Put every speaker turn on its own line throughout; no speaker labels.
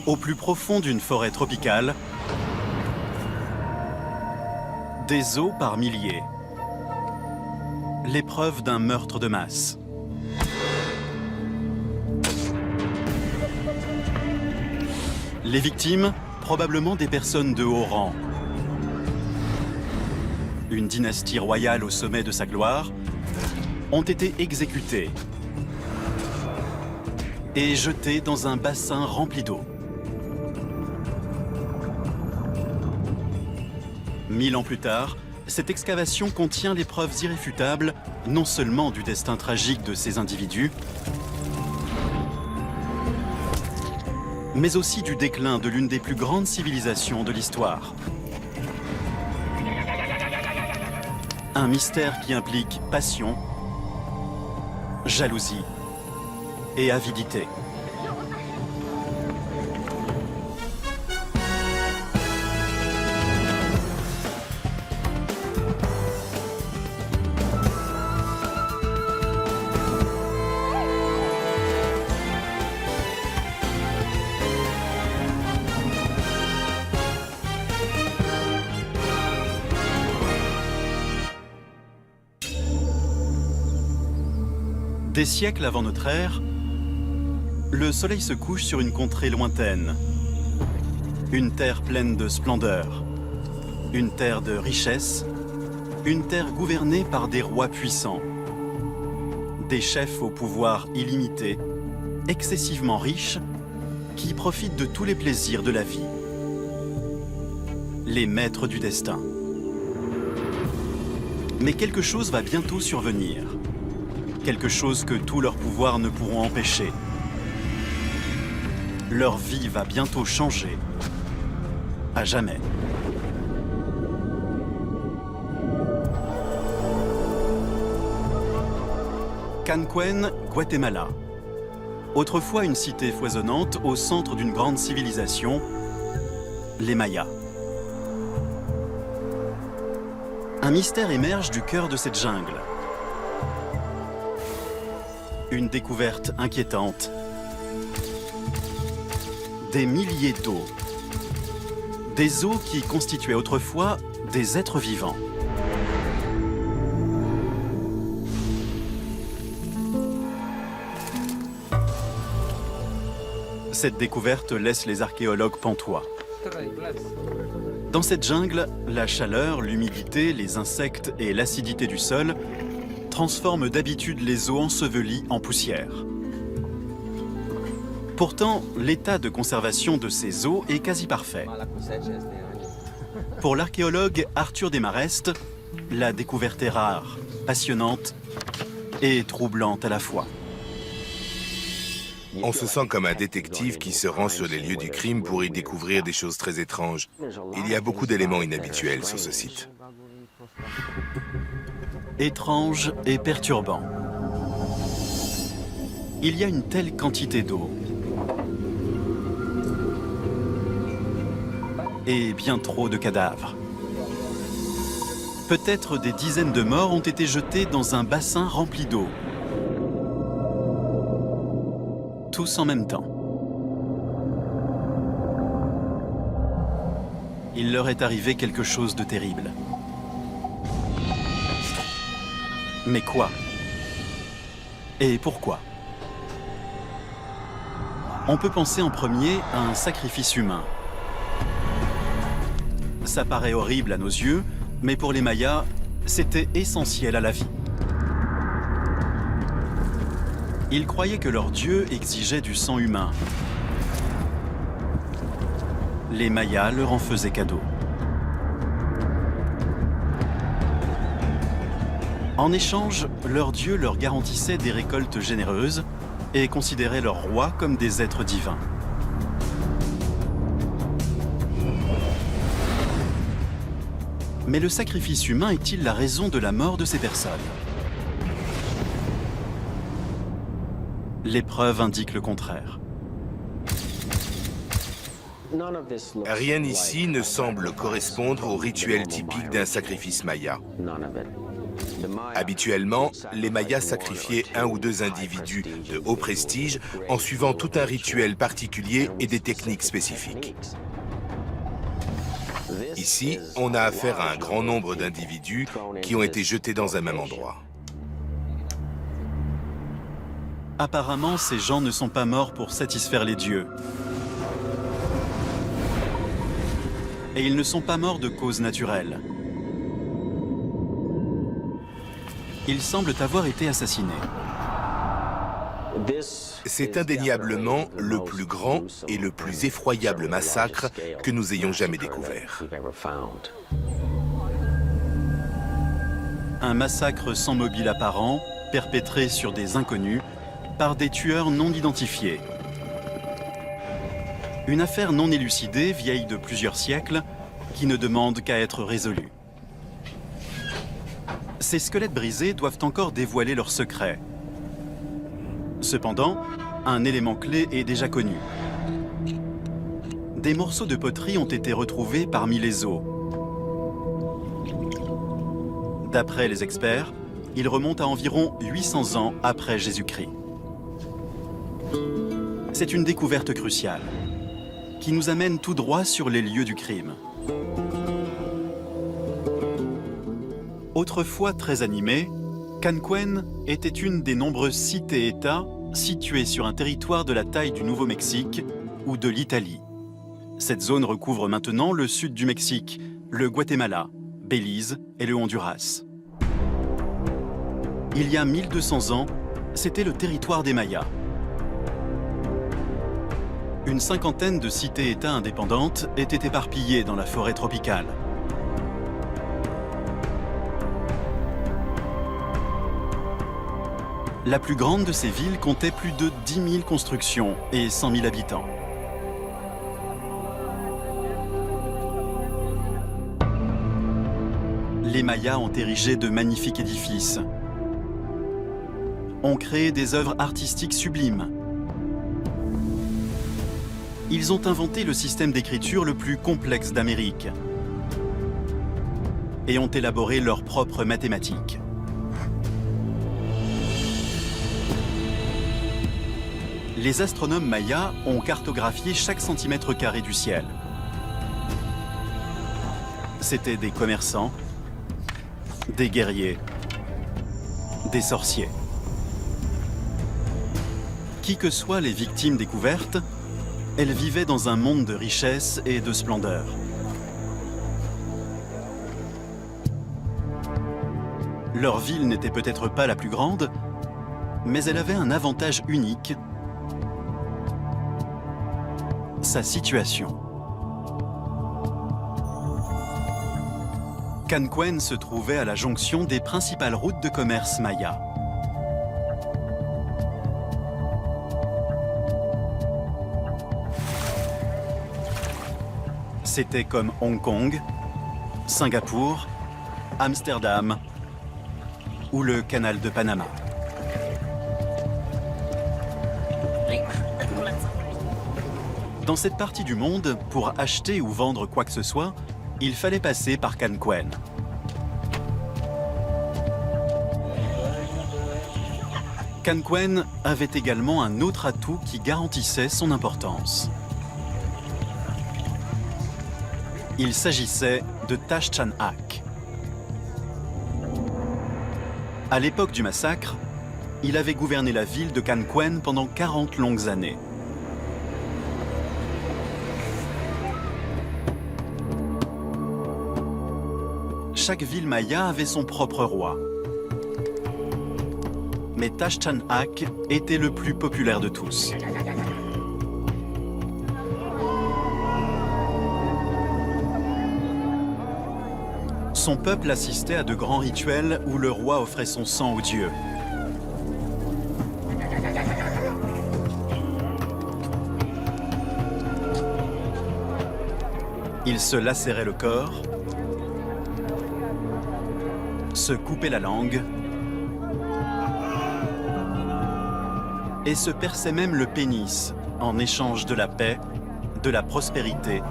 Au plus profond d'une forêt tropicale, des os par milliers. L'épreuve d'un meurtre de masse. Les victimes, probablement des personnes de haut rang. Une dynastie royale au sommet de sa gloire, ont été exécutées et jetées dans un bassin rempli d'eau. 1000 ans plus tard, cette excavation contient les preuves irréfutables non seulement du destin tragique de ces individus, mais aussi du déclin de l'une des plus grandes civilisations de l'histoire. Un mystère qui implique passion, jalousie et avidité. Des siècles avant notre ère, le soleil se couche sur une contrée lointaine. Une terre pleine de splendeur, une terre de richesse, une terre gouvernée par des rois puissants. Des chefs au pouvoir illimité, excessivement riches, qui profitent de tous les plaisirs de la vie. Les maîtres du destin. Mais quelque chose va bientôt survenir. Quelque chose que tous leurs pouvoirs ne pourront empêcher. Leur vie va bientôt changer, à jamais. Canquen, Guatemala. Autrefois une cité foisonnante au centre d'une grande civilisation, les Mayas. Un mystère émerge du cœur de cette jungle. Une découverte inquiétante. Des milliers d'os. Des os qui constituaient autrefois des êtres vivants. Cette découverte laisse les archéologues pantois. Dans cette jungle, la chaleur, l'humidité, les insectes et l'acidité du sol transforment d'habitude les os ensevelis en poussière. Pourtant, l'état de conservation de ces os est quasi parfait. Pour l'archéologue Arthur Desmarest, la découverte est rare, passionnante et troublante à la fois.
On se sent comme un détective qui se rend sur les lieux du crime pour y découvrir des choses très étranges. Il y a beaucoup d'éléments inhabituels sur ce site.
Étrange et perturbant. Il y a une telle quantité d'eau. Et bien trop de cadavres. Peut-être des dizaines de morts ont été jetés dans un bassin rempli d'eau. Tous en même temps. Il leur est arrivé quelque chose de terrible. Mais quoi? Et pourquoi? On peut penser en premier à un sacrifice humain. Ça paraît horrible à nos yeux, mais pour les Mayas, c'était essentiel à la vie. Ils croyaient que leur dieu exigeait du sang humain. Les Mayas leur en faisaient cadeau. En échange, leur dieu leur garantissait des récoltes généreuses et considérait leurs rois comme des êtres divins. Mais le sacrifice humain est-il la raison de la mort de ces personnes? Les preuves indiquent le contraire.
Rien ici ne semble correspondre au rituel typique d'un sacrifice maya. Habituellement, les Mayas sacrifiaient un ou deux individus de haut prestige en suivant tout un rituel particulier et des techniques spécifiques. Ici, on a affaire à un grand nombre d'individus qui ont été jetés dans un même endroit.
Apparemment, ces gens ne sont pas morts pour satisfaire les dieux. Et ils ne sont pas morts de cause naturelle. Ils semblent avoir été assassinés.
C'est indéniablement le plus grand et le plus effroyable massacre que nous ayons jamais découvert.
Un massacre sans mobile apparent, perpétré sur des inconnus, par des tueurs non identifiés. Une affaire non élucidée, vieille de plusieurs siècles, qui ne demande qu'à être résolue. Ces squelettes brisés doivent encore dévoiler leurs secrets. Cependant, un élément clé est déjà connu. Des morceaux de poterie ont été retrouvés parmi les os. D'après les experts, ils remontent à environ 800 ans après Jésus-Christ. C'est une découverte cruciale, qui nous amène tout droit sur les lieux du crime. Autrefois très animée, Canquen était une des nombreuses cités-États situées sur un territoire de la taille du Nouveau-Mexique ou de l'Italie. Cette zone recouvre maintenant le sud du Mexique, le Guatemala, Belize et le Honduras. Il y a 1200 ans, c'était le territoire des Mayas. Une cinquantaine de cités-États indépendantes étaient éparpillées dans la forêt tropicale. La plus grande de ces villes comptait plus de 10 000 constructions et 100 000 habitants. Les Mayas ont érigé de magnifiques édifices, ont créé des œuvres artistiques sublimes. Ils ont inventé le système d'écriture le plus complexe d'Amérique et ont élaboré leurs propres mathématiques. Les astronomes mayas ont cartographié chaque centimètre carré du ciel. C'étaient des commerçants, des guerriers, des sorciers. Qui que soient les victimes découvertes, elles vivaient dans un monde de richesse et de splendeur. Leur ville n'était peut-être pas la plus grande, mais elle avait un avantage unique: sa situation. Canquen se trouvait à la jonction des principales routes de commerce mayas. C'était comme Hong Kong, Singapour, Amsterdam ou le canal de Panama. Dans cette partie du monde, pour acheter ou vendre quoi que ce soit, il fallait passer par Canquen. Canquen avait également un autre atout qui garantissait son importance. Il s'agissait de Tash Chan-ak. À l'époque du massacre, il avait gouverné la ville de Canquen pendant 40 longues années. Chaque ville maya avait son propre roi. Mais Tash Chan-ak était le plus populaire de tous. Son peuple assistait à de grands rituels où le roi offrait son sang aux dieux. Il se lacérait le corps, se coupait la langue et se perçait même le pénis en échange de la paix, de la prospérité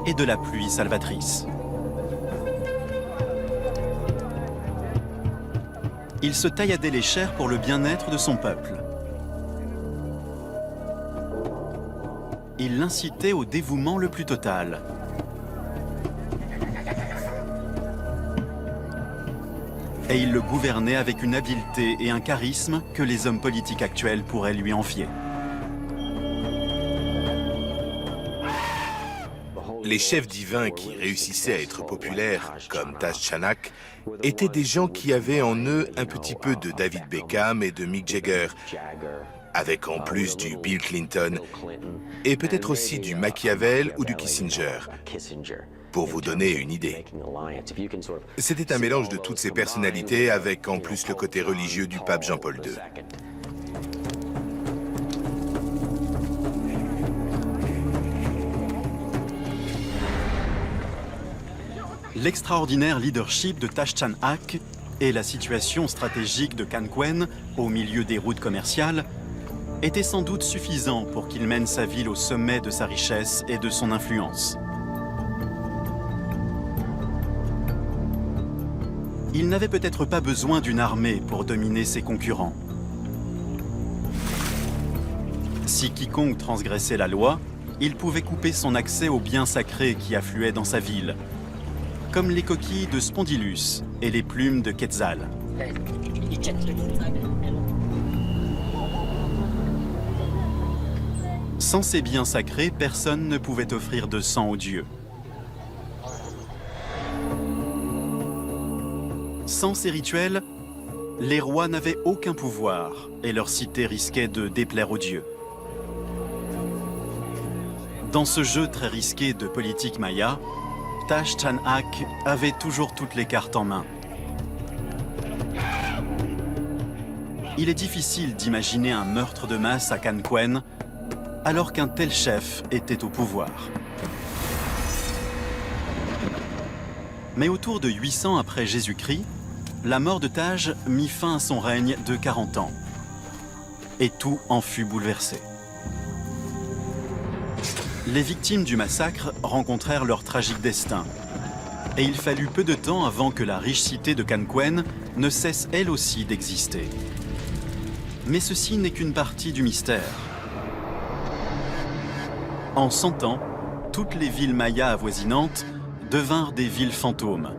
et de la pluie salvatrice. il se tailladait les chairs pour le bien-être de son peuple. Il l'incitait au dévouement le plus total. Et il le gouvernait avec une habileté et un charisme que les hommes politiques actuels pourraient lui envier.
Les chefs divins qui réussissaient à être populaires, comme Taj Chanak, étaient des gens qui avaient en eux un petit peu de David Beckham et de Mick Jagger, avec en plus du Bill Clinton, et peut-être aussi du Machiavel ou du Kissinger, pour vous donner une idée. C'était un mélange de toutes ces personnalités avec en plus le côté religieux du pape Jean-Paul II.
L'extraordinaire leadership de Taj Chan-ak et la situation stratégique de Can Quen, au milieu des routes commerciales, étaient sans doute suffisants pour qu'il mène sa ville au sommet de sa richesse et de son influence. Il n'avait peut-être pas besoin d'une armée pour dominer ses concurrents. Si quiconque transgressait la loi, il pouvait couper son accès aux biens sacrés qui affluaient dans sa ville, comme les coquilles de Spondylus et les plumes de Quetzal. Sans ces biens sacrés, personne ne pouvait offrir de sang aux dieux. Sans ces rituels, les rois n'avaient aucun pouvoir et leur cité risquait de déplaire aux dieux. Dans ce jeu très risqué de politique maya, Taj Chan-ak avait toujours toutes les cartes en main. Il est difficile d'imaginer un meurtre de masse à Can Quen alors qu'un tel chef était au pouvoir. Mais autour de 800 après Jésus-Christ, la mort de Taj mit fin à son règne de 40 ans. Et tout en fut bouleversé. Les victimes du massacre rencontrèrent leur tragique destin. Et il fallut peu de temps avant que la riche cité de Can Quen ne cesse elle aussi d'exister. Mais ceci n'est qu'une partie du mystère. En 100 ans, toutes les villes mayas avoisinantes devinrent des villes fantômes.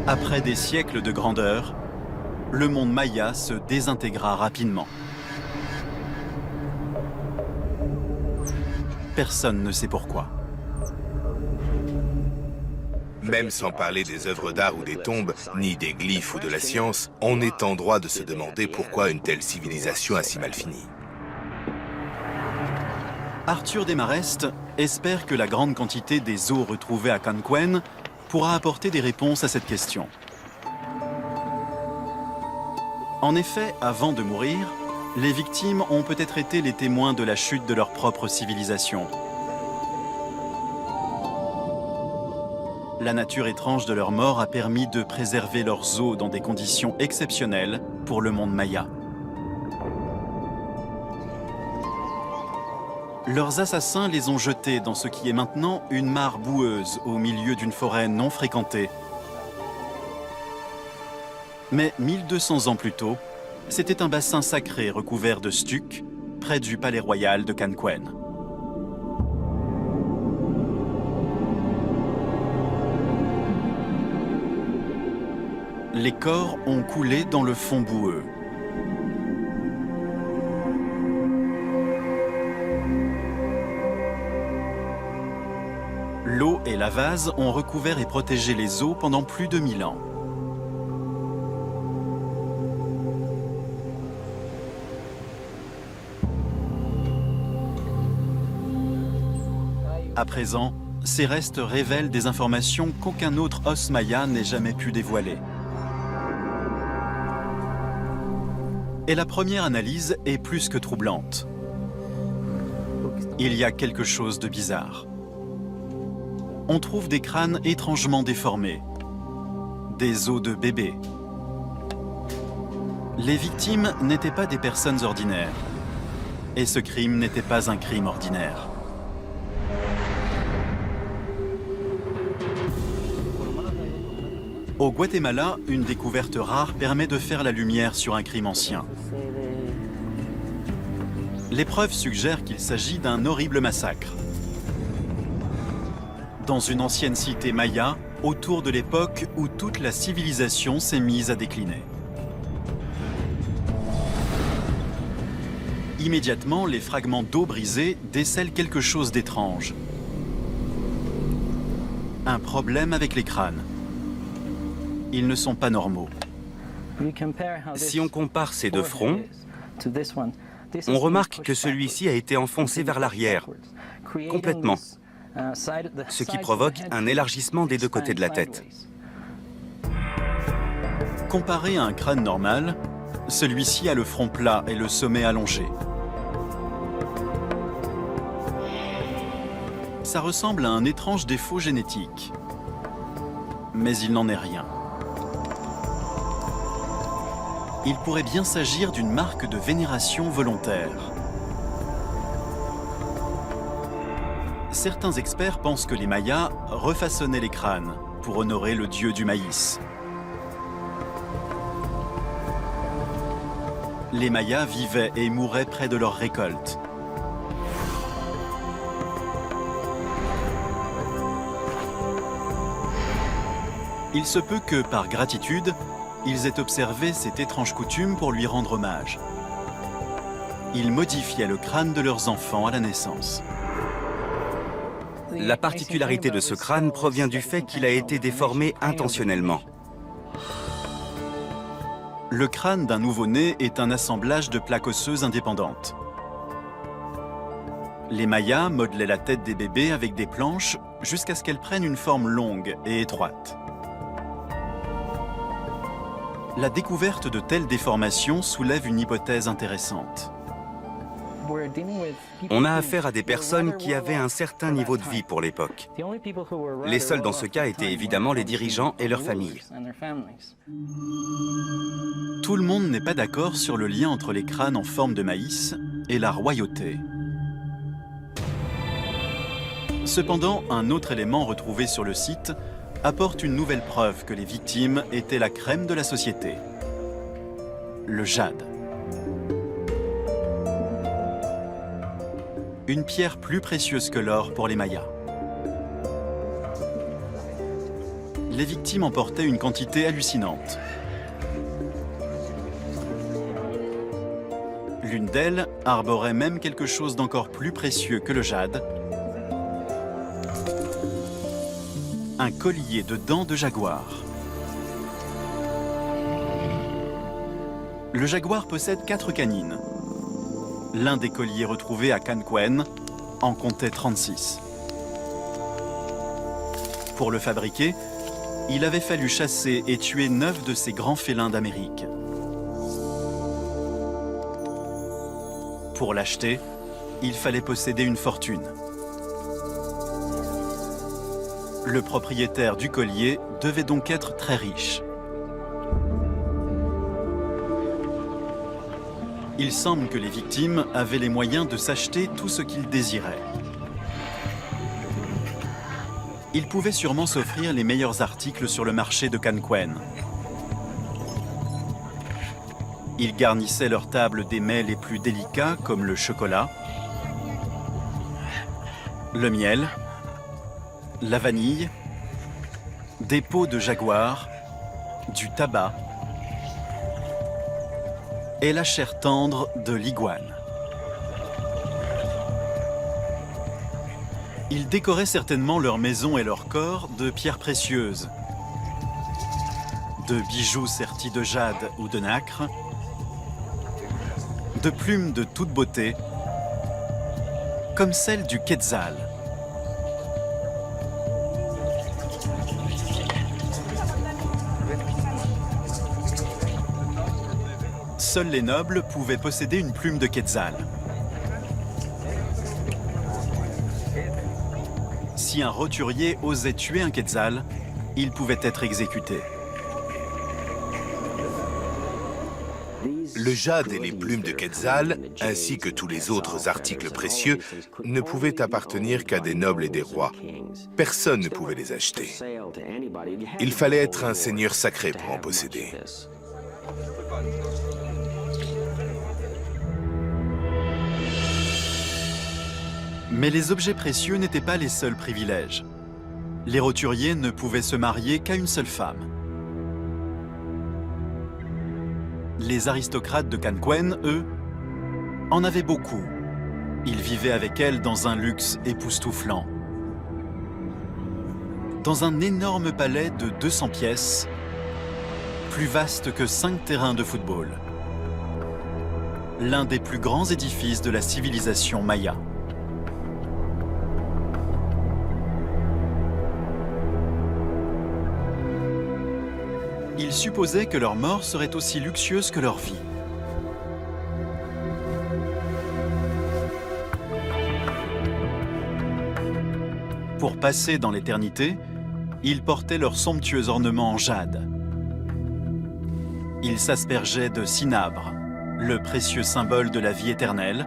Après des siècles de grandeur, le monde maya se désintégra rapidement. Personne ne sait pourquoi.
Même sans parler des œuvres d'art ou des tombes, ni des glyphes ou de la science, on est en droit de se demander pourquoi une telle civilisation a si mal fini.
Arthur Desmarest espère que la grande quantité des os retrouvés à Can Quen pourra apporter des réponses à cette question. En effet, avant de mourir, les victimes ont peut-être été les témoins de la chute de leur propre civilisation. La nature étrange de leur mort a permis de préserver leurs os dans des conditions exceptionnelles pour le monde maya. Leurs assassins les ont jetés dans ce qui est maintenant une mare boueuse au milieu d'une forêt non fréquentée. Mais 1200 ans plus tôt, c'était un bassin sacré recouvert de stucs près du palais royal de Can Quen. Les corps ont coulé dans le fond boueux. L'eau et la vase ont recouvert et protégé les os pendant plus de 1000 ans. À présent, ces restes révèlent des informations qu'aucun autre os maya n'ait jamais pu dévoiler. Et la première analyse est plus que troublante. Il y a quelque chose de bizarre. On trouve des crânes étrangement déformés, des os de bébés. Les victimes n'étaient pas des personnes ordinaires. Et ce crime n'était pas un crime ordinaire. Au Guatemala, une découverte rare permet de faire la lumière sur un crime ancien. Les preuves suggèrent qu'il s'agit d'un horrible massacre. Dans une ancienne cité maya, autour de l'époque où toute la civilisation s'est mise à décliner. Immédiatement, les fragments d'eau brisés décèlent quelque chose d'étrange. Un problème avec les crânes. Ils ne sont pas normaux.
Si on compare ces deux fronts, on remarque que celui-ci a été enfoncé vers l'arrière, complètement, ce qui provoque un élargissement des deux côtés de la tête.
Comparé à un crâne normal, celui-ci a le front plat et le sommet allongé. Ça ressemble à un étrange défaut génétique. Mais il n'en est rien. Il pourrait bien s'agir d'une marque de vénération volontaire. Certains experts pensent que les Mayas refaçonnaient les crânes pour honorer le dieu du maïs. Les Mayas vivaient et mouraient près de leurs récoltes. Il se peut que, par gratitude, ils aient observé cette étrange coutume pour lui rendre hommage. Ils modifiaient le crâne de leurs enfants à la naissance.
La particularité de ce crâne provient du fait qu'il a été déformé intentionnellement.
Le crâne d'un nouveau-né est un assemblage de plaques osseuses indépendantes. Les Mayas modelaient la tête des bébés avec des planches jusqu'à ce qu'elles prennent une forme longue et étroite. La découverte de telles déformations soulève une hypothèse intéressante.
On a affaire à des personnes qui avaient un certain niveau de vie pour l'époque. Les seuls dans ce cas étaient évidemment les dirigeants et leurs familles.
Tout le monde n'est pas d'accord sur le lien entre les crânes en forme de maïs et la royauté. Cependant, un autre élément retrouvé sur le site apporte une nouvelle preuve que les victimes étaient la crème de la société. Le jade. Une pierre plus précieuse que l'or pour les Mayas. Les victimes en portaient une quantité hallucinante. L'une d'elles arborait même quelque chose d'encore plus précieux que le jade, un collier de dents de jaguar. Le jaguar possède 4 canines. L'un des colliers retrouvés à Canquen en comptait 36. Pour le fabriquer, il avait fallu chasser et tuer 9 de ces grands félins d'Amérique. Pour l'acheter, il fallait posséder une fortune. Le propriétaire du collier devait donc être très riche. Il semble que les victimes avaient les moyens de s'acheter tout ce qu'ils désiraient. Ils pouvaient sûrement s'offrir les meilleurs articles sur le marché de Canquen. Ils garnissaient leur table des mets les plus délicats comme le chocolat, le miel, la vanille, des peaux de jaguar, du tabac et la chair tendre de l'iguane. Ils décoraient certainement leur maison et leur corps de pierres précieuses, de bijoux sertis de jade ou de nacre, de plumes de toute beauté, comme celle du quetzal. Seuls les nobles pouvaient posséder une plume de quetzal. Si un roturier osait tuer un quetzal, il pouvait être exécuté.
Le jade et les plumes de Quetzal, ainsi que tous les autres articles précieux, ne pouvaient appartenir qu'à des nobles et des rois. Personne ne pouvait les acheter. Il fallait être un seigneur sacré pour en posséder.
Mais les objets précieux n'étaient pas les seuls privilèges. Les roturiers ne pouvaient se marier qu'à une seule femme. Les aristocrates de Canquen, eux, en avaient beaucoup. Ils vivaient avec elle dans un luxe époustouflant. Dans un énorme palais de 200 pièces, plus vaste que 5 terrains de football. L'un des plus grands édifices de la civilisation maya. Ils supposaient que leur mort serait aussi luxueuse que leur vie. Pour passer dans l'éternité, ils portaient leurs somptueux ornements en jade. Ils s'aspergeaient de cinabre, le précieux symbole de la vie éternelle,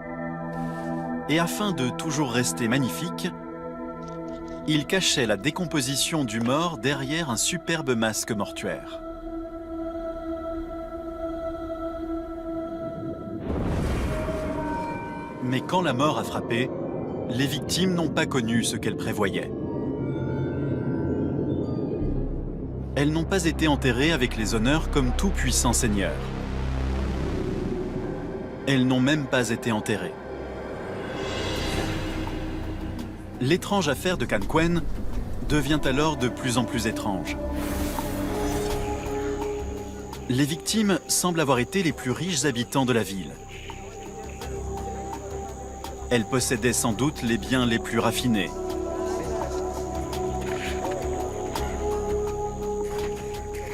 et afin de toujours rester magnifiques, ils cachaient la décomposition du mort derrière un superbe masque mortuaire. Mais quand la mort a frappé, les victimes n'ont pas connu ce qu'elles prévoyaient. Elles n'ont pas été enterrées avec les honneurs comme tout puissant seigneur. Elles n'ont même pas été enterrées. L'étrange affaire de Canquen devient alors de plus en plus étrange. Les victimes semblent avoir été les plus riches habitants de la ville. Elles possédaient sans doute les biens les plus raffinés.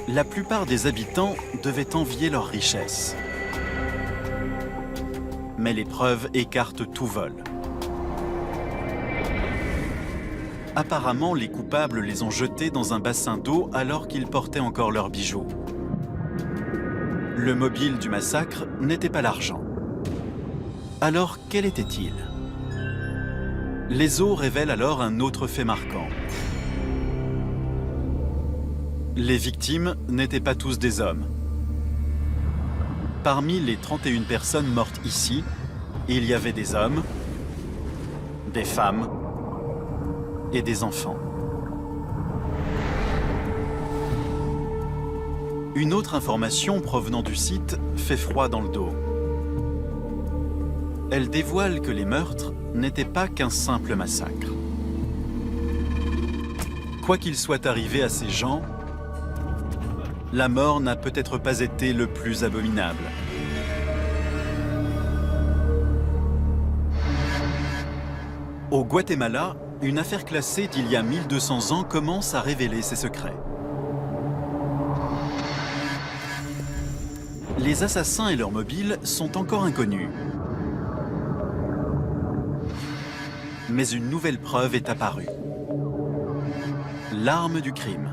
La plupart des habitants devaient envier leur richesse. Mais les preuves écartent tout vol. Apparemment, les coupables les ont jetés dans un bassin d'eau alors qu'ils portaient encore leurs bijoux. Le mobile du massacre n'était pas l'argent. Alors, quel était-il? Les os révèlent alors un autre fait marquant. Les victimes n'étaient pas tous des hommes. Parmi les 31 personnes mortes ici, il y avait des hommes, des femmes et des enfants. Une autre information provenant du site fait froid dans le dos. Elle dévoile que les meurtres n'étaient pas qu'un simple massacre. Quoi qu'il soit arrivé à ces gens, la mort n'a peut-être pas été le plus abominable. Au Guatemala, une affaire classée d'il y a 1200 ans commence à révéler ses secrets. Les assassins et leurs mobiles sont encore inconnus. Mais une nouvelle preuve est apparue. L'arme du crime.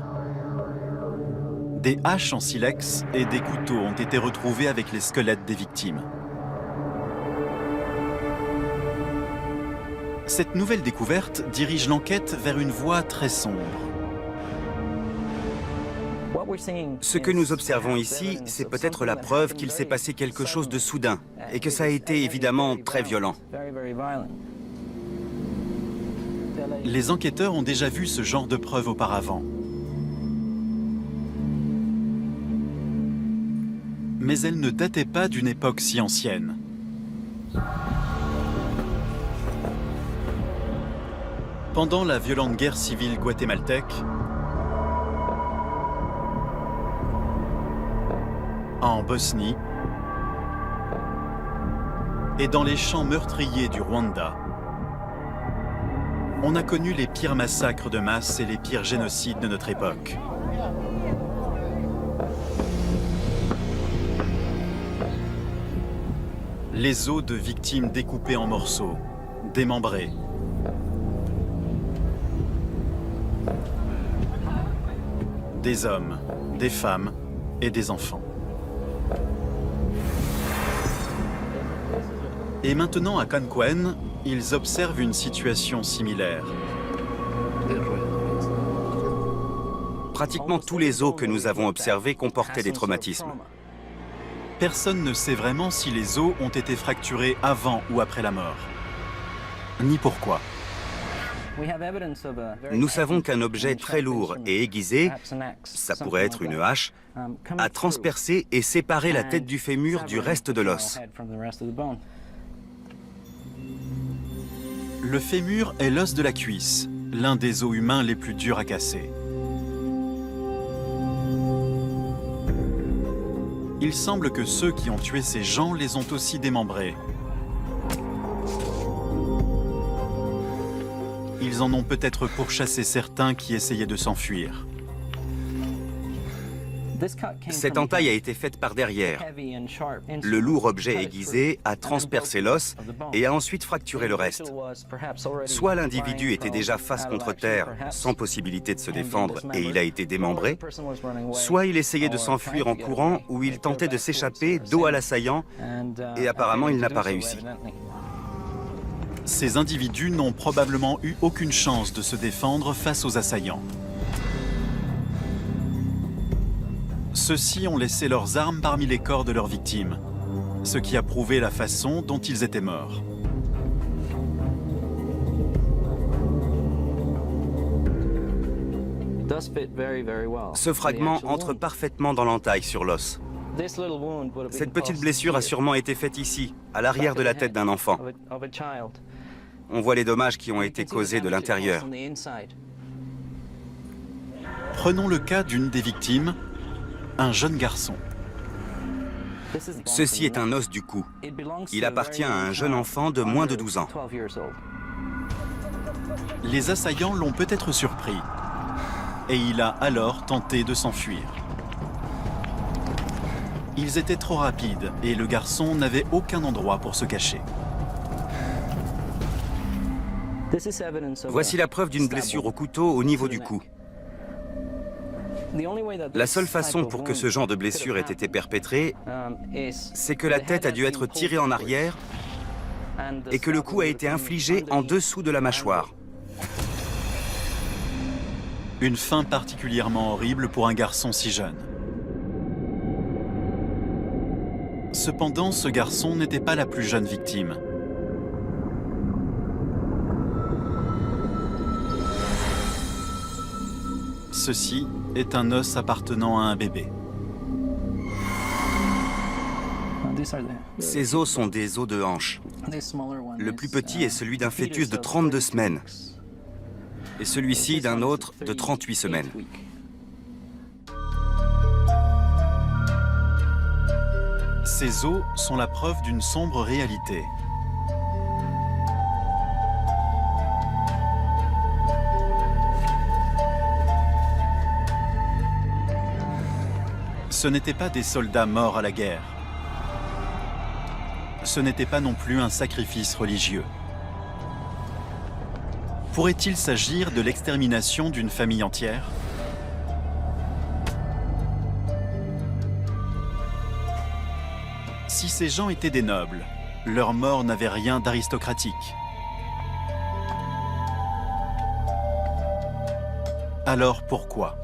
Des haches en silex et des couteaux ont été retrouvés avec les squelettes des victimes. Cette nouvelle découverte dirige l'enquête vers une voie très sombre.
Ce que nous observons ici, c'est peut-être la preuve qu'il s'est passé quelque chose de soudain et que ça a été évidemment très violent.
Les enquêteurs ont déjà vu ce genre de preuves auparavant. Mais elles ne dataient pas d'une époque si ancienne. Pendant la violente guerre civile guatémaltèque, en Bosnie et dans les champs meurtriers du Rwanda, on a connu les pires massacres de masse et les pires génocides de notre époque. Les os de victimes découpées en morceaux, démembrées. Des hommes, des femmes et des enfants. Et maintenant, à Canquen, ils observent une situation similaire.
Pratiquement tous les os que nous avons observés comportaient des traumatismes.
Personne ne sait vraiment si les os ont été fracturés avant ou après la mort, ni pourquoi.
Nous savons qu'un objet très lourd et aiguisé, ça pourrait être une hache, a transpercé et séparé la tête du fémur du reste de l'os.
Le fémur est l'os de la cuisse, l'un des os humains les plus durs à casser. Il semble que ceux qui ont tué ces gens les ont aussi démembrés. Ils en ont peut-être pourchassé certains qui essayaient de s'enfuir.
Cette entaille a été faite par derrière. Le lourd objet aiguisé a transpercé l'os et a ensuite fracturé le reste. Soit l'individu était déjà face contre terre, sans possibilité de se défendre, et il a été démembré, soit il essayait de s'enfuir en courant ou il tentait de s'échapper dos à l'assaillant, et apparemment il n'a pas réussi.
Ces individus n'ont probablement eu aucune chance de se défendre face aux assaillants. Ceux-ci ont laissé leurs armes parmi les corps de leurs victimes, ce qui a prouvé la façon dont ils étaient morts.
Ce fragment entre parfaitement dans l'entaille sur l'os. Cette petite blessure a sûrement été faite ici, à l'arrière de la tête d'un enfant. On voit les dommages qui ont été causés de l'intérieur.
Prenons le cas d'une des victimes, un jeune garçon.
Ceci est un os du cou. Il appartient à un jeune enfant de moins de 12 ans.
Les assaillants l'ont peut-être surpris, et il a alors tenté de s'enfuir. Ils étaient trop rapides, et le garçon n'avait aucun endroit pour se cacher.
Voici la preuve d'une blessure au couteau au niveau du cou. La seule façon pour que ce genre de blessure ait été perpétrée, c'est que la tête a dû être tirée en arrière et que le coup a été infligé en dessous de la mâchoire.
Une fin particulièrement horrible pour un garçon si jeune. Cependant, ce garçon n'était pas la plus jeune victime. Ceci est un os appartenant à un bébé.
Ces os sont des os de hanche. Le plus petit est celui d'un fœtus de 32 semaines et celui-ci d'un autre de 38 semaines.
Ces os sont la preuve d'une sombre réalité. Ce n'étaient pas des soldats morts à la guerre. Ce n'était pas non plus un sacrifice religieux. Pourrait-il s'agir de l'extermination d'une famille entière ? Si ces gens étaient des nobles, leur mort n'avait rien d'aristocratique. Alors pourquoi ?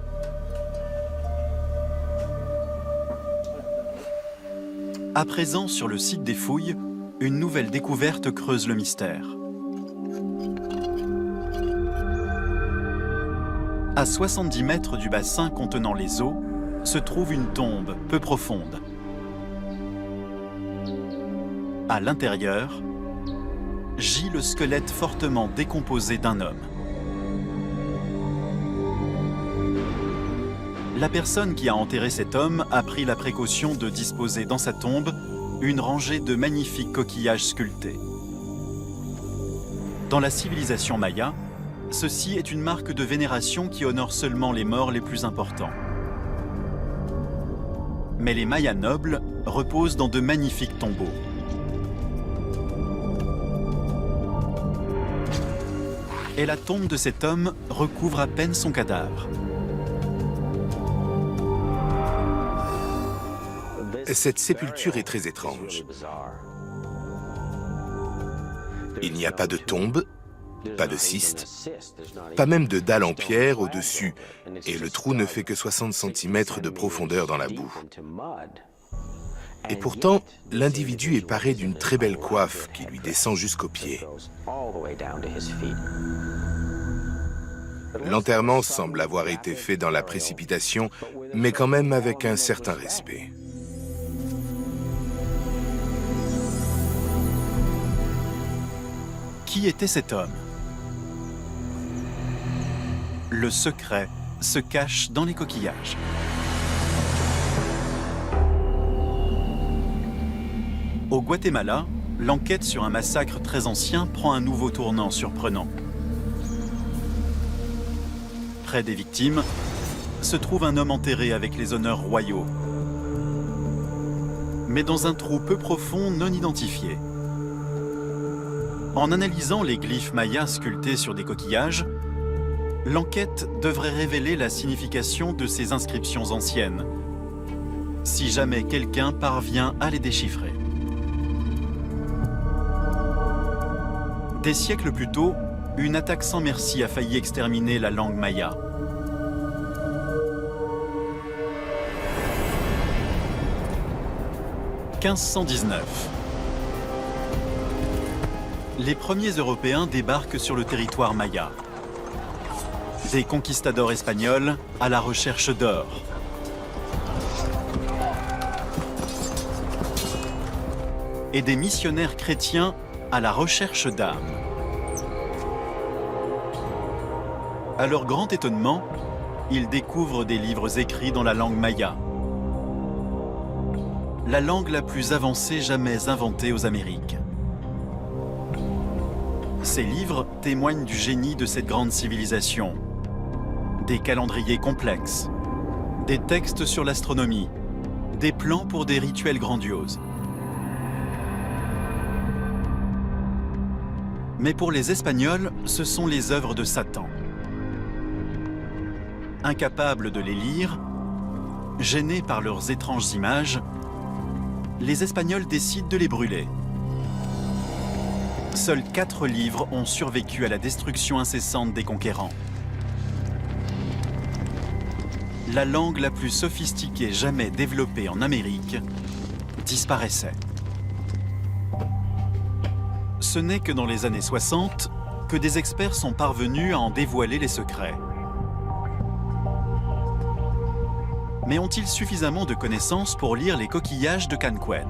À présent, sur le site des fouilles, une nouvelle découverte creuse le mystère. À 70 mètres du bassin contenant les os, se trouve une tombe peu profonde. À l'intérieur, gît le squelette fortement décomposé d'un homme. La personne qui a enterré cet homme a pris la précaution de disposer dans sa tombe une rangée de magnifiques coquillages sculptés. Dans la civilisation maya, ceci est une marque de vénération qui honore seulement les morts les plus importants. Mais les Mayas nobles reposent dans de magnifiques tombeaux. Et la tombe de cet homme recouvre à peine son cadavre.
Cette sépulture est très étrange. Il n'y a pas de tombe, pas de cyste, pas même de dalle en pierre au-dessus, et le trou ne fait que 60 cm de profondeur dans la boue. Et pourtant, l'individu est paré d'une très belle coiffe qui lui descend jusqu'aux pieds. L'enterrement semble avoir été fait dans la précipitation, mais quand même avec un certain respect.
Qui était cet homme? Le secret se cache dans les coquillages. Au Guatemala, l'enquête sur un massacre très ancien prend un nouveau tournant surprenant. Près des victimes se trouve un homme enterré avec les honneurs royaux, mais dans un trou peu profond non identifié. En analysant les glyphes mayas sculptés sur des coquillages, l'enquête devrait révéler la signification de ces inscriptions anciennes, si jamais quelqu'un parvient à les déchiffrer. Des siècles plus tôt, une attaque sans merci a failli exterminer la langue maya. « 1519. Les premiers Européens débarquent sur le territoire maya. Des conquistadors espagnols à la recherche d'or. Et des missionnaires chrétiens à la recherche d'âmes. À leur grand étonnement, ils découvrent des livres écrits dans la langue maya, la langue la plus avancée jamais inventée aux Amériques. Ces livres témoignent du génie de cette grande civilisation. Des calendriers complexes, des textes sur l'astronomie, des plans pour des rituels grandioses. Mais pour les Espagnols, ce sont les œuvres de Satan. Incapables de les lire, gênés par leurs étranges images, les Espagnols décident de les brûler. Seuls 4 livres ont survécu à la destruction incessante des conquérants. La langue la plus sophistiquée jamais développée en Amérique disparaissait. Ce n'est que dans les années 60 que des experts sont parvenus à en dévoiler les secrets. Mais ont-ils suffisamment de connaissances pour lire les coquillages de Canquén?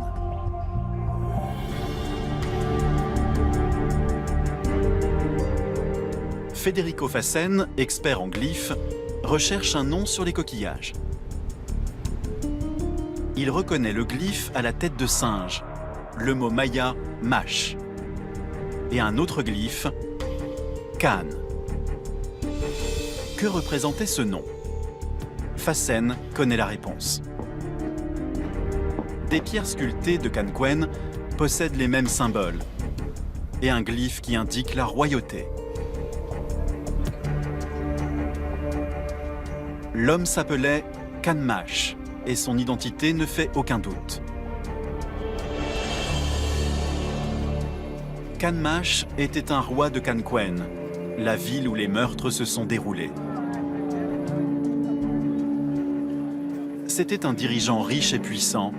Federico Fassen, expert en glyphes, recherche un nom sur les coquillages. Il reconnaît le glyphe à la tête de singe, le mot maya mash, et un autre glyphe, Can. Que représentait ce nom? Fassen connaît la réponse. Des pierres sculptées de Canquén possèdent les mêmes symboles et un glyphe qui indique la royauté. L'homme s'appelait Canmash et son identité ne fait aucun doute. Canmash était un roi de Canquén, la ville où les meurtres se sont déroulés. C'était un dirigeant riche et puissant,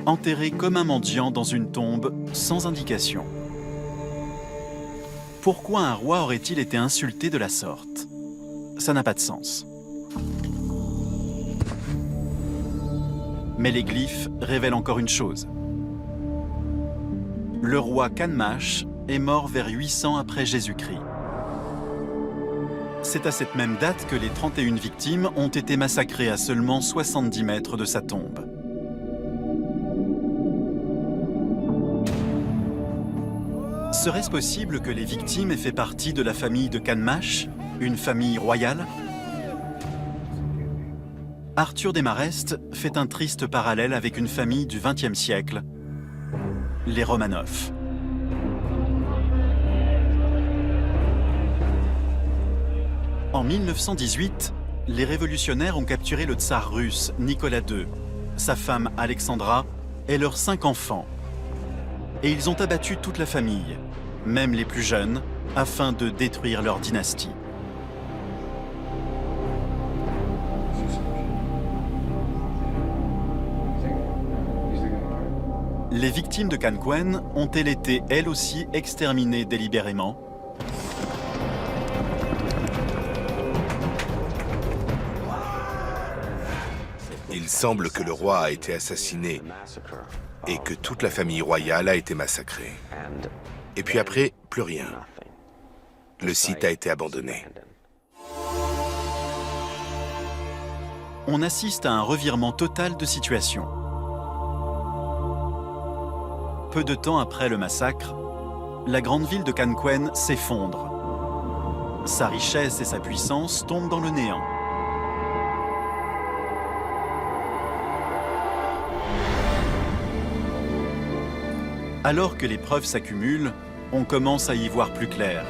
enterré comme un mendiant dans une tombe sans indication. Pourquoi un roi aurait-il été insulté de la sorte? Ça n'a pas de sens. Mais les glyphes révèlent encore une chose. Le roi Canmash est mort vers 800 après Jésus-Christ. C'est à cette même date que les 31 victimes ont été massacrées à seulement 70 mètres de sa tombe. Serait-ce possible que les victimes aient fait partie de la famille de Canmash, une famille royale? Arthur Desmarest fait un triste parallèle avec une famille du XXe siècle, les Romanov. En 1918, les révolutionnaires ont capturé le tsar russe Nicolas II, sa femme Alexandra et leurs 5 enfants. Et ils ont abattu toute la famille, même les plus jeunes, afin de détruire leur dynastie. Les victimes de Canquen ont-elles été, elles aussi, exterminées délibérément?
Il semble que le roi a été assassiné et que toute la famille royale a été massacrée. Et puis après, plus rien. Le site a été abandonné.
On assiste à un revirement total de situation. Peu de temps après le massacre, la grande ville de Canquen s'effondre. Sa richesse et sa puissance tombent dans le néant. Alors que les preuves s'accumulent, on commence à y voir plus clair.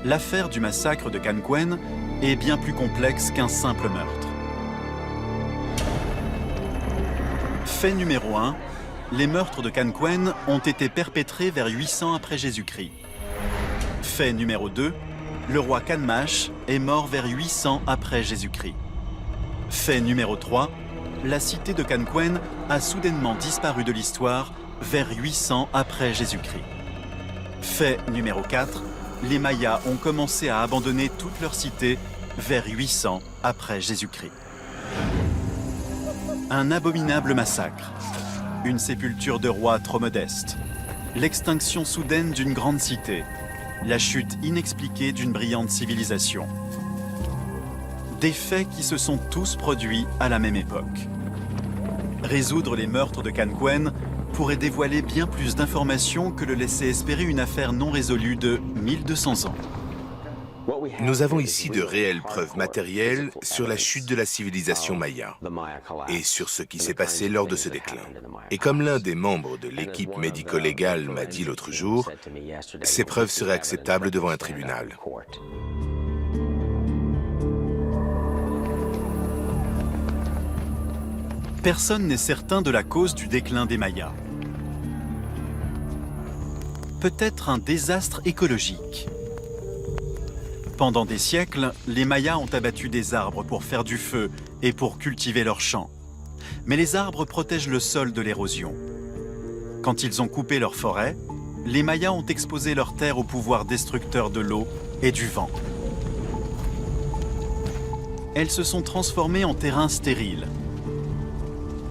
L'affaire du massacre de Canquen est bien plus complexe qu'un simple meurtre. Fait numéro 1, les meurtres de Canquen ont été perpétrés vers 800 après Jésus-Christ. Fait numéro 2, le roi Kanmash est mort vers 800 après Jésus-Christ. Fait numéro 3, la cité de Canquen a soudainement disparu de l'histoire vers 800 après Jésus-Christ. Fait numéro 4, les Mayas ont commencé à abandonner toute leur cité vers 800 après Jésus-Christ. Un abominable massacre, une sépulture de rois trop modeste, l'extinction soudaine d'une grande cité, la chute inexpliquée d'une brillante civilisation. Des faits qui se sont tous produits à la même époque. Résoudre les meurtres de Canquen pourrait dévoiler bien plus d'informations que le laisser espérer une affaire non résolue de 1200 ans.
Nous avons ici de réelles preuves matérielles sur la chute de la civilisation maya et sur ce qui s'est passé lors de ce déclin. Et comme l'un des membres de l'équipe médico-légale m'a dit l'autre jour, ces preuves seraient acceptables devant un tribunal.
Personne n'est certain de la cause du déclin des Mayas. Peut-être un désastre écologique. Pendant des siècles, les Mayas ont abattu des arbres pour faire du feu et pour cultiver leurs champs. Mais les arbres protègent le sol de l'érosion. Quand ils ont coupé leurs forêts, les Mayas ont exposé leurs terres au pouvoir destructeur de l'eau et du vent. Elles se sont transformées en terrains stériles,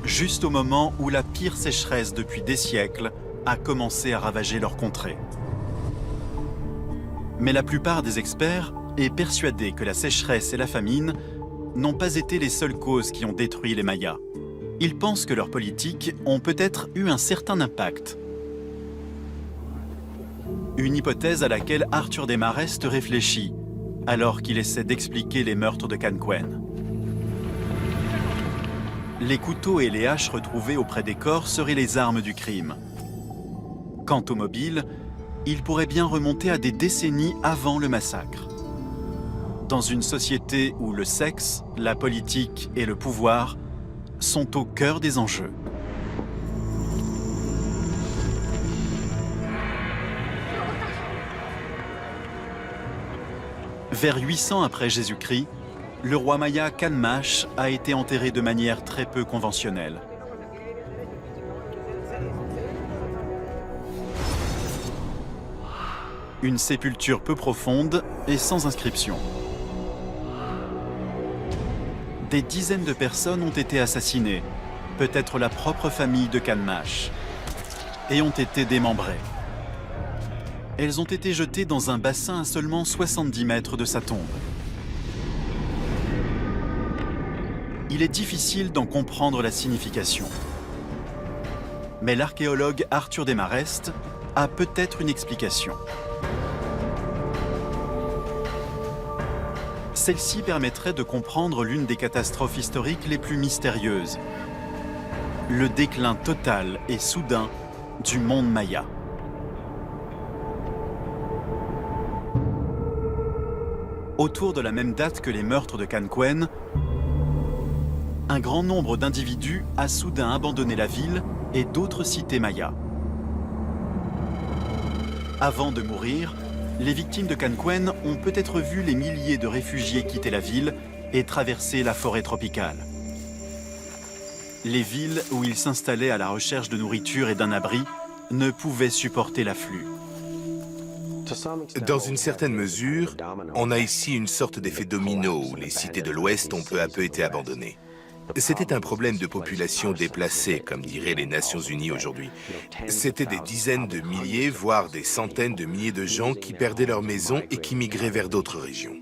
juste au moment où la pire sécheresse depuis des siècles a commencé à ravager leur contrée. Mais la plupart des experts est persuadée que la sécheresse et la famine n'ont pas été les seules causes qui ont détruit les Mayas. Ils pensent que leurs politiques ont peut-être eu un certain impact. Une hypothèse à laquelle Arthur Desmarest réfléchit alors qu'il essaie d'expliquer les meurtres de Canquen. Les couteaux et les haches retrouvés auprès des corps seraient les armes du crime. Quant aux mobiles, ils pourraient bien remonter à des décennies avant le massacre. Dans une société où le sexe, la politique et le pouvoir sont au cœur des enjeux. Vers 800 après Jésus-Christ, le roi maya Kanmash a été enterré de manière très peu conventionnelle. Une sépulture peu profonde et sans inscription. Des dizaines de personnes ont été assassinées, peut-être la propre famille de Kanmash, et ont été démembrées. Elles ont été jetées dans un bassin à seulement 70 mètres de sa tombe. Il est difficile d'en comprendre la signification. Mais l'archéologue Arthur Desmarest a peut-être une explication. Celle-ci permettrait de comprendre l'une des catastrophes historiques les plus mystérieuses. Le déclin total et soudain du monde maya. Autour de la même date que les meurtres de Canquen, un grand nombre d'individus a soudain abandonné la ville et d'autres cités mayas. Avant de mourir, les victimes de Canquen ont peut-être vu les milliers de réfugiés quitter la ville et traverser la forêt tropicale. Les villes où ils s'installaient à la recherche de nourriture et d'un abri ne pouvaient supporter l'afflux.
Dans une certaine mesure, on a ici une sorte d'effet domino où les cités de l'Ouest ont peu à peu été abandonnées. C'était un problème de population déplacée, comme diraient les Nations Unies aujourd'hui. C'était des dizaines de milliers, voire des centaines de milliers de gens qui perdaient leur maison et qui migraient vers d'autres régions.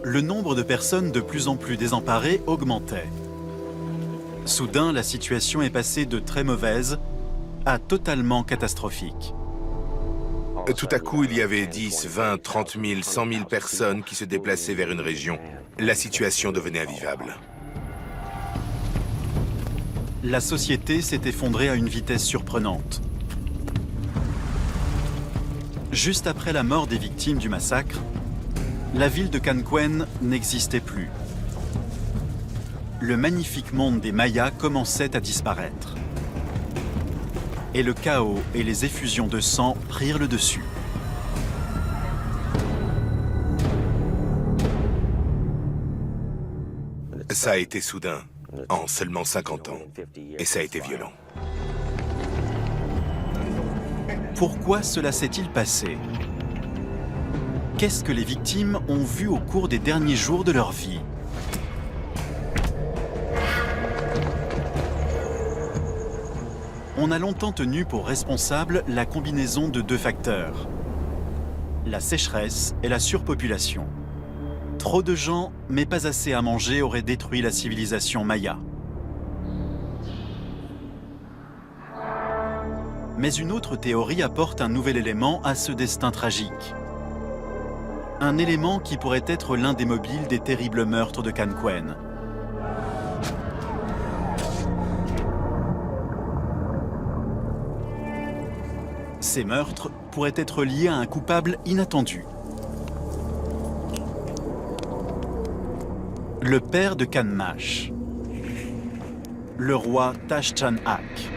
Le nombre de personnes de plus en plus désemparées augmentait. Soudain, la situation est passée de très mauvaise à totalement catastrophique.
Tout à coup, il y avait 10, 20, 30 000, 100 000 personnes qui se déplaçaient vers une région. La situation devenait invivable.
La société s'est effondrée à une vitesse surprenante. Juste après la mort des victimes du massacre, la ville de Canquen n'existait plus. Le magnifique monde des Mayas commençait à disparaître. Et le chaos et les effusions de sang prirent le dessus.
Ça a été soudain, en seulement 50 ans, et ça a été violent.
Pourquoi cela s'est-il passé? Qu'est-ce que les victimes ont vu au cours des derniers jours de leur vie? On a longtemps tenu pour responsable la combinaison de deux facteurs, la sécheresse et la surpopulation. Trop de gens, mais pas assez à manger, auraient détruit la civilisation maya. Mais une autre théorie apporte un nouvel élément à ce destin tragique. Un élément qui pourrait être l'un des mobiles des terribles meurtres de Canquen. Ces meurtres pourraient être liés à un coupable inattendu. Le père de Canmash, le roi Tash-Chan-Ak.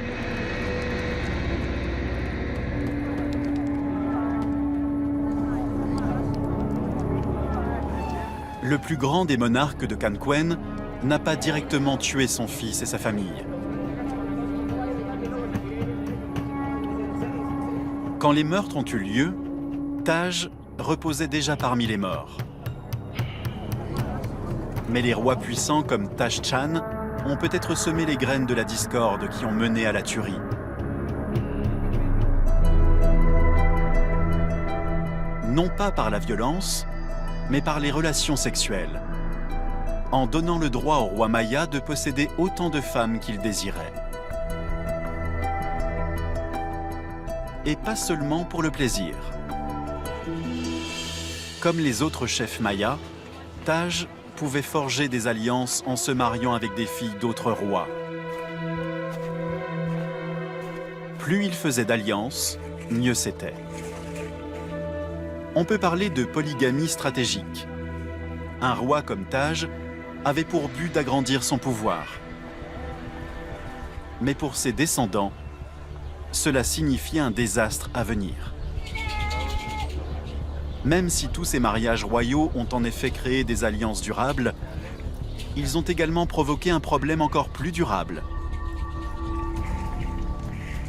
Le plus grand des monarques de Canquen n'a pas directement tué son fils et sa famille. Quand les meurtres ont eu lieu, Taj reposait déjà parmi les morts. Mais les rois puissants comme Tash-Chan ont peut-être semé les graines de la discorde qui ont mené à la tuerie. Non pas par la violence, mais par les relations sexuelles, en donnant le droit au roi Maya de posséder autant de femmes qu'il désirait. Et pas seulement pour le plaisir. Comme les autres chefs mayas, Taj pouvait forger des alliances en se mariant avec des filles d'autres rois. Plus il faisait d'alliances, mieux c'était. On peut parler de polygamie stratégique. Un roi comme Taj avait pour but d'agrandir son pouvoir. Mais pour ses descendants, cela signifiait un désastre à venir. Même si tous ces mariages royaux ont en effet créé des alliances durables, ils ont également provoqué un problème encore plus durable.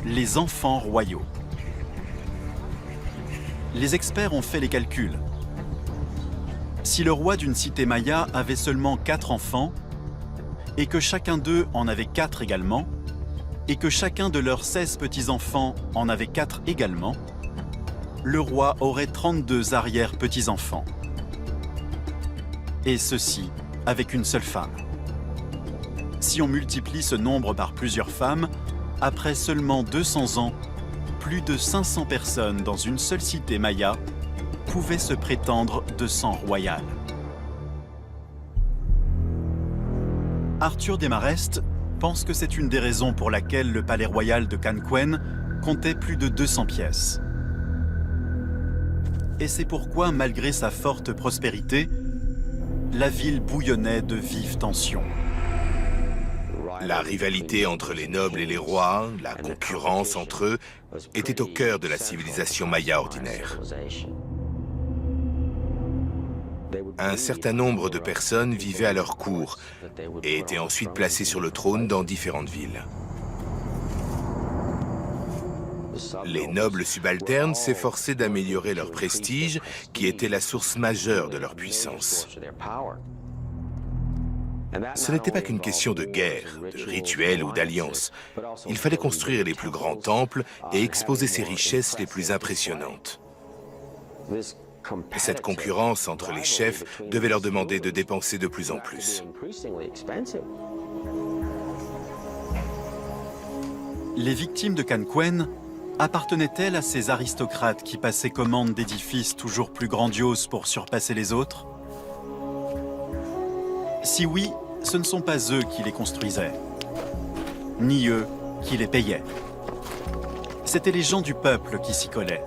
Les enfants royaux. Les experts ont fait les calculs. Si le roi d'une cité maya avait seulement 4 enfants, et que chacun d'eux en avait 4 également, et que chacun de leurs 16 petits-enfants en avait 4 également, le roi aurait 32 arrière-petits-enfants. Et ceci avec une seule femme. Si on multiplie ce nombre par plusieurs femmes, après seulement 200 ans, plus de 500 personnes dans une seule cité maya pouvaient se prétendre de sang royal. Arthur Desmarest pense que c'est une des raisons pour laquelle le palais royal de Canquen comptait plus de 200 pièces. Et c'est pourquoi, malgré sa forte prospérité, la ville bouillonnait de vives tensions.
La rivalité entre les nobles et les rois, la concurrence entre eux, était au cœur de la civilisation maya ordinaire. Un certain nombre de personnes vivaient à leur cour et étaient ensuite placées sur le trône dans différentes villes. Les nobles subalternes s'efforçaient d'améliorer leur prestige, qui était la source majeure de leur puissance. Ce n'était pas qu'une question de guerre, de rituel ou d'alliance. Il fallait construire les plus grands temples et exposer ces richesses les plus impressionnantes. Cette concurrence entre les chefs devait leur demander de dépenser de plus en plus.
Les victimes de Canquen appartenaient-elles à ces aristocrates qui passaient commande d'édifices toujours plus grandioses pour surpasser les autres? Si oui, ce ne sont pas eux qui les construisaient, ni eux qui les payaient. C'étaient les gens du peuple qui s'y collaient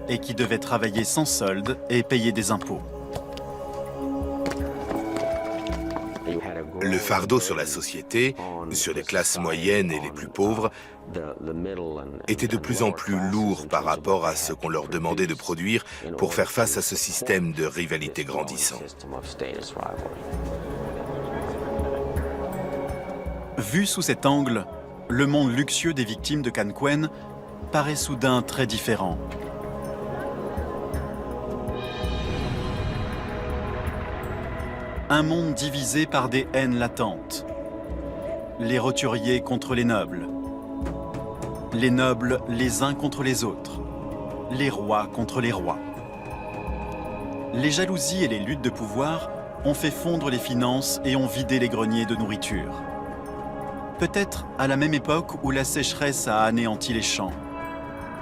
et qui devaient travailler sans solde et payer des impôts.
Le fardeau sur la société, sur les classes moyennes et les plus pauvres, était de plus en plus lourd par rapport à ce qu'on leur demandait de produire pour faire face à ce système de rivalité grandissant.
Vu sous cet angle, le monde luxueux des victimes de Canquen paraît soudain très différent. Un monde divisé par des haines latentes. Les roturiers contre les nobles les uns contre les autres, les rois contre les rois. Les jalousies et les luttes de pouvoir ont fait fondre les finances et ont vidé les greniers de nourriture. Peut-être à la même époque où la sécheresse a anéanti les champs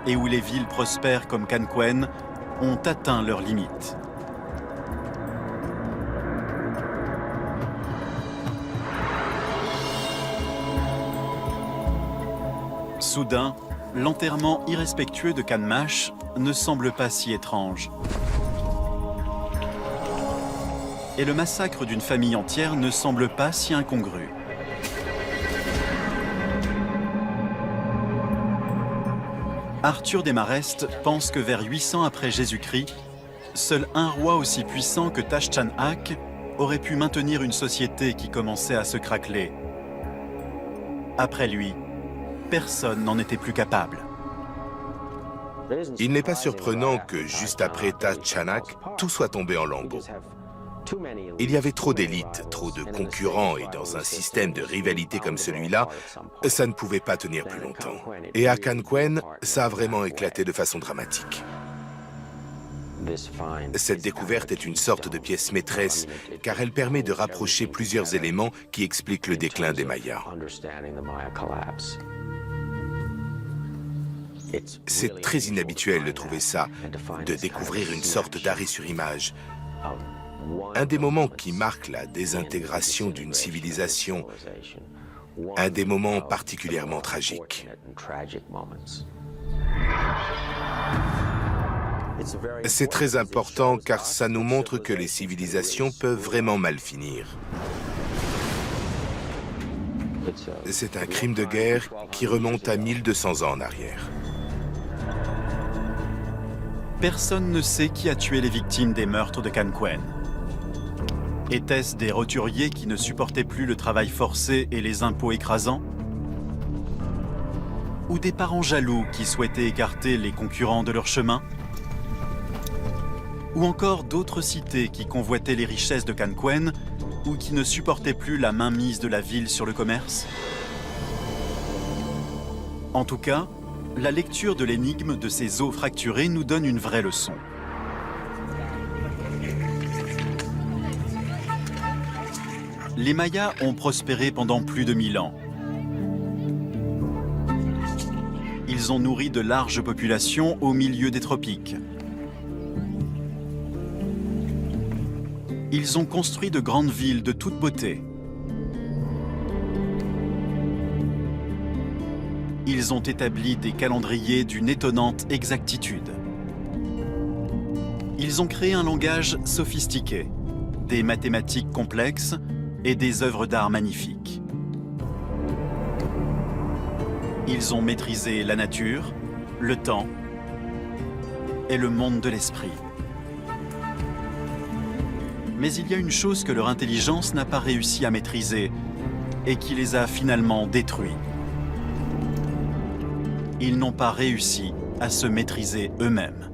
et où les villes prospères comme Canquen ont atteint leurs limites. Soudain, l'enterrement irrespectueux de Canmash ne semble pas si étrange. Et le massacre d'une famille entière ne semble pas si incongru. Arthur Desmarest pense que vers 800 après Jésus-Christ, seul un roi aussi puissant que Tashchanhak aurait pu maintenir une société qui commençait à se craqueler. Après lui, personne n'en était plus capable.
Il n'est pas surprenant que juste après Tashchanhak, tout soit tombé en lambeaux. Il y avait trop d'élites, trop de concurrents, et dans un système de rivalité comme celui-là, ça ne pouvait pas tenir plus longtemps. Et à Canquen, ça a vraiment éclaté de façon dramatique. Cette découverte est une sorte de pièce maîtresse, car elle permet de rapprocher plusieurs éléments qui expliquent le déclin des Mayas. C'est très inhabituel de trouver ça, de découvrir une sorte d'arrêt sur image. Un des moments qui marque la désintégration d'une civilisation, un des moments particulièrement tragiques. C'est très important car ça nous montre que les civilisations peuvent vraiment mal finir. C'est un crime de guerre qui remonte à 1200 ans en arrière.
Personne ne sait qui a tué les victimes des meurtres de Canquen. Étaient-ce des roturiers qui ne supportaient plus le travail forcé et les impôts écrasants? Ou des parents jaloux qui souhaitaient écarter les concurrents de leur chemin? Ou encore d'autres cités qui convoitaient les richesses de Canquen ou qui ne supportaient plus la mainmise de la ville sur le commerce? En tout cas, la lecture de l'énigme de ces os fracturés nous donne une vraie leçon. Les Mayas ont prospéré pendant plus de 1000 ans. Ils ont nourri de larges populations au milieu des tropiques. Ils ont construit de grandes villes de toute beauté. Ils ont établi des calendriers d'une étonnante exactitude. Ils ont créé un langage sophistiqué, des mathématiques complexes et des œuvres d'art magnifiques. Ils ont maîtrisé la nature, le temps et le monde de l'esprit. Mais il y a une chose que leur intelligence n'a pas réussi à maîtriser et qui les a finalement détruits. Ils n'ont pas réussi à se maîtriser eux-mêmes.